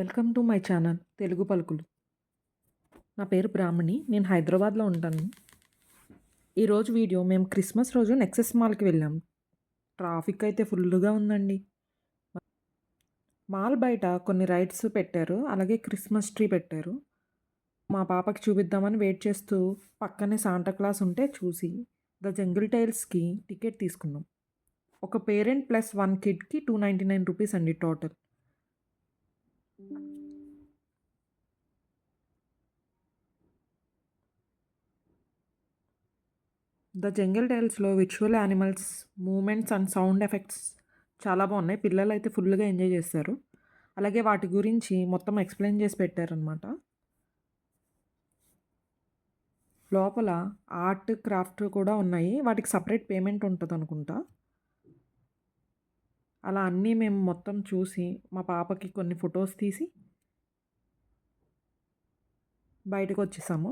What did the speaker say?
Welcome to my channel Telugu పలుకులు. నా పేరు బ్రాహ్మణి. నేను హైదరాబాద్లో ఉంటాను. ఈరోజు వీడియో మేము క్రిస్మస్ రోజు నెక్సెస్ మాల్కి వెళ్ళాం. ట్రాఫిక్ అయితే ఫుల్గా ఉందండి. మాల్ బయట కొన్ని రైడ్స్ పెట్టారు, అలాగే క్రిస్మస్ ట్రీ పెట్టారు. మా పాపకి చూపిద్దామని వెయిట్ చేస్తూ పక్కనే శాంటా క్లాస్ ఉంటే చూసి ద జంగిల్ టైల్స్కి టికెట్ తీసుకున్నాం. ఒక పేరెంట్ ప్లస్ 1 కిడ్కి $299 అండి టోటల్. ద జంగిల్ టైల్స్లో virtual animals, moments and sound effects చాలా బాగున్నాయి. పిల్లలు అయితే ఫుల్గా ఎంజాయ్ చేస్తారు. అలాగే వాటి గురించి మొత్తం ఎక్స్ప్లెయిన్ చేసి పెట్టారనమాట. లోపల ఆర్ట్, క్రాఫ్ట్ కూడా ఉన్నాయి. వాటికి సపరేట్ పేమెంట్ ఉంటుంది అనుకుంటా. అలా అన్నీ మేము మొత్తం చూసి మా పాపకి కొన్ని ఫొటోస్ తీసి బయటకు వచ్చేసాము.